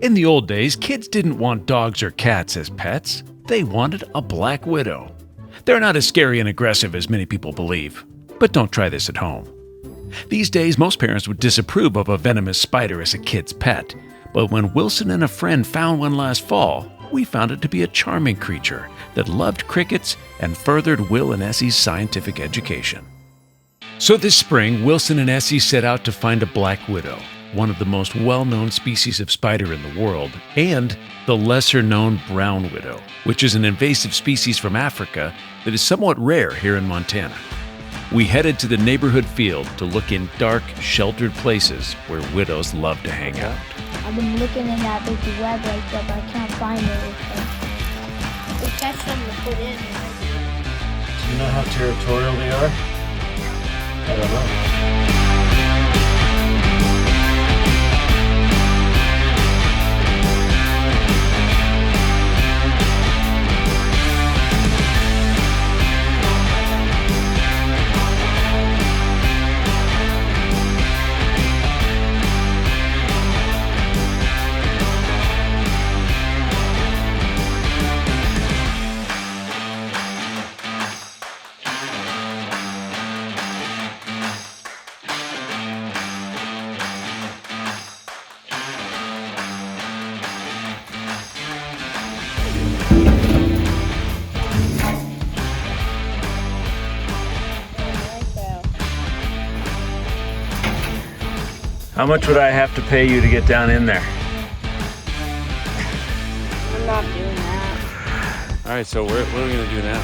In the old days, kids didn't want dogs or cats as pets. They wanted a black widow. They're not as scary and aggressive as many people believe, but don't try this at home. These days, most parents would disapprove of a venomous spider as a kid's pet, but when Wilson and a friend found one last fall, we found it to be a charming creature that loved crickets and furthered Will and Essie's scientific education. So this spring, Wilson and Essie set out to find a black widow, one of the most well-known species of spider in the world, and the lesser-known brown widow, which is an invasive species from Africa that is somewhat rare here in Montana. We headed to the neighborhood field to look in dark, sheltered places where widows love to hang out. I've been looking in that big web right there, but I can't find anything. We catch them to put in. Do you know how territorial they are? I don't know. How much would I have to pay you to get down in there? I'm not doing that. All right, so what are we gonna do now?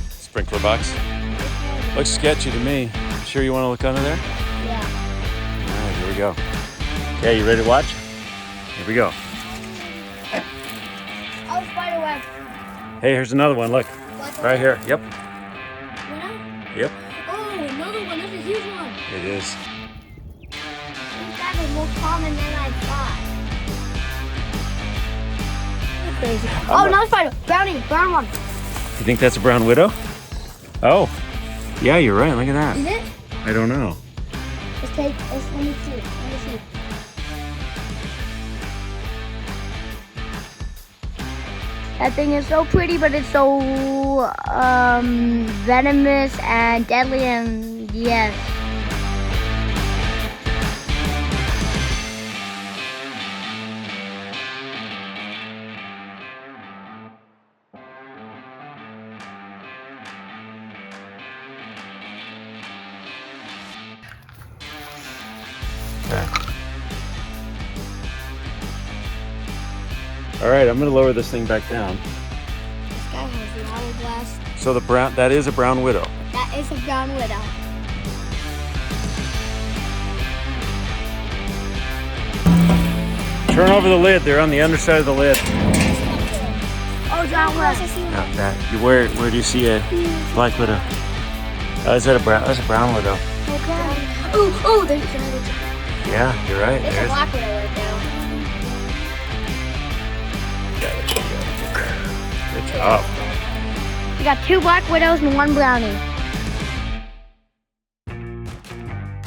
Sprinkler box? Looks sketchy to me. Sure you wanna look under there? Yeah. All right, here we go. Okay, you ready to watch? Here we go. Oh, spider web. Hey, here's another one, look. Right here, yep. Yep, Oh, another one. That's a huge one. it is. These guys are more common than I thought. Crazy. Oh, another spider. Brownie, brown one. You think that's a brown widow? Oh, yeah, you're right, look at that. Is it? I don't know. Let me see. That thing is so pretty, but it's so venomous and deadly, and yes. All right, I'm gonna lower this thing back down. This guy has the hourglass. So that is a brown widow. That is a brown widow. Turn over the lid, they're on the underside of the lid. Oh, brown widow. Not that. Where do you see a black widow? That's a brown widow. Okay. Oh, there's a Yeah, you're right. It's a black widow right there. Good job. We got 2 black widows and 1 brownie.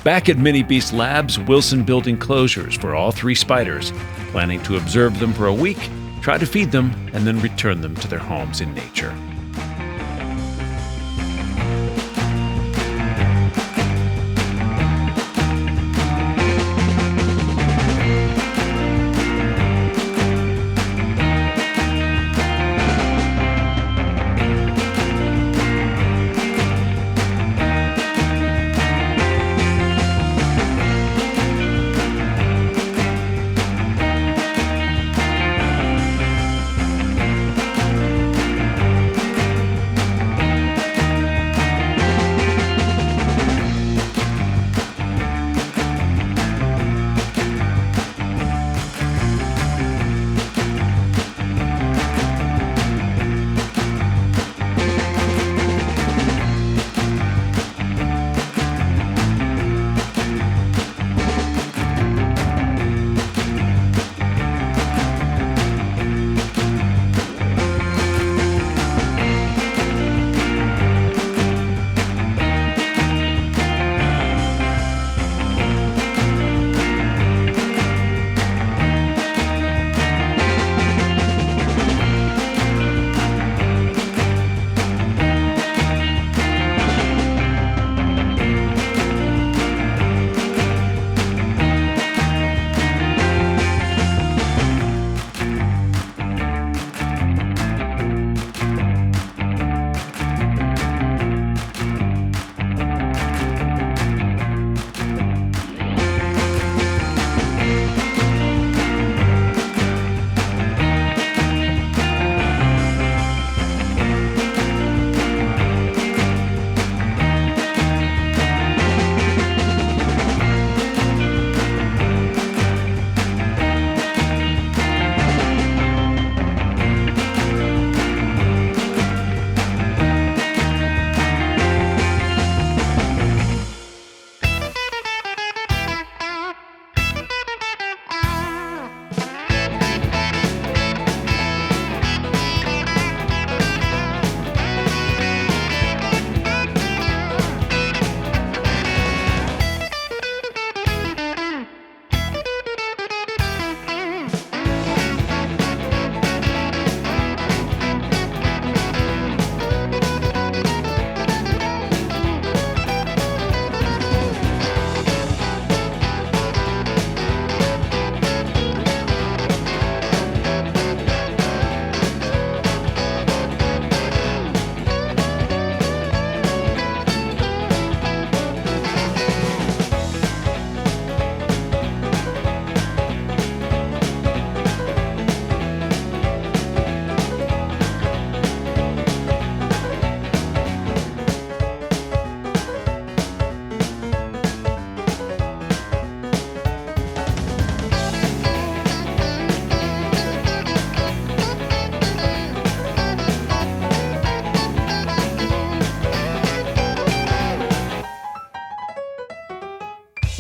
Back at Mini Beast Labs, Wilson built enclosures for all 3 spiders, planning to observe them for a week, try to feed them, and then return them to their homes in nature.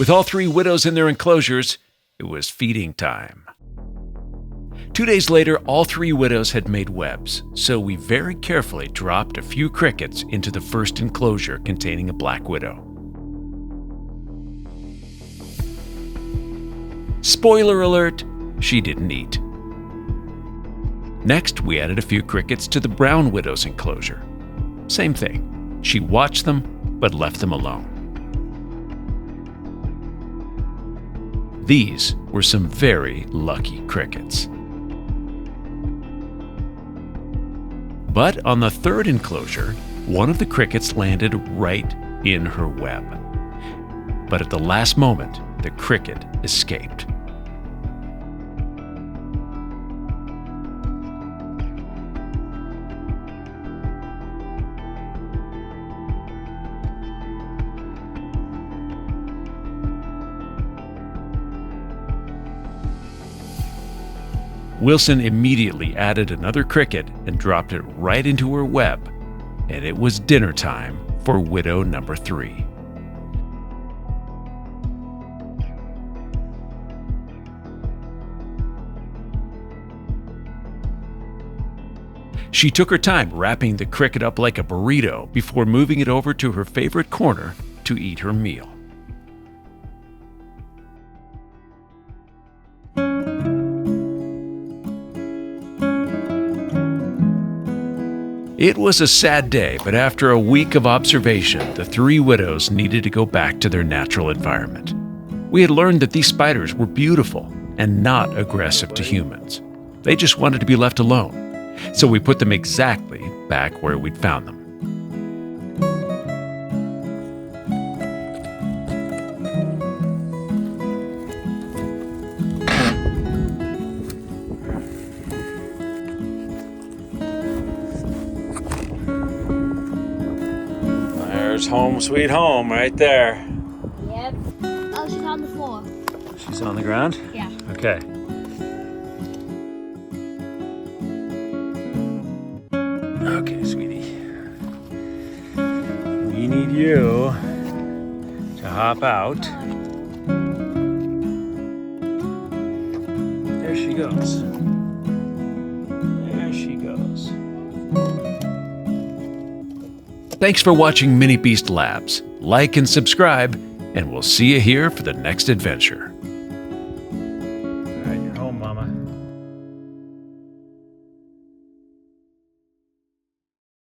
With all 3 widows in their enclosures, it was feeding time. 2 days later, all 3 widows had made webs, so we very carefully dropped a few crickets into the first enclosure containing a black widow. Spoiler alert, she didn't eat. Next, we added a few crickets to the brown widow's enclosure. Same thing. She watched them, but left them alone. These were some very lucky crickets. But on the 3rd enclosure, one of the crickets landed right in her web. But at the last moment, the cricket escaped. Wilson immediately added another cricket and dropped it right into her web, and it was dinner time for widow number 3. She took her time wrapping the cricket up like a burrito before moving it over to her favorite corner to eat her meal. It was a sad day, but after a week of observation, the 3 widows needed to go back to their natural environment. We had learned that these spiders were beautiful and not aggressive to humans. They just wanted to be left alone, so we put them exactly back where we'd found them. There's home sweet home right there. Yep. Oh, she's on the floor. She's on the ground? Yeah. Okay. Okay, sweetie. We need you to hop out. There she goes. There she goes. Thanks for watching Mini Beast Labs. Like and subscribe, and we'll see you here for the next adventure. All right, you're home, Mama.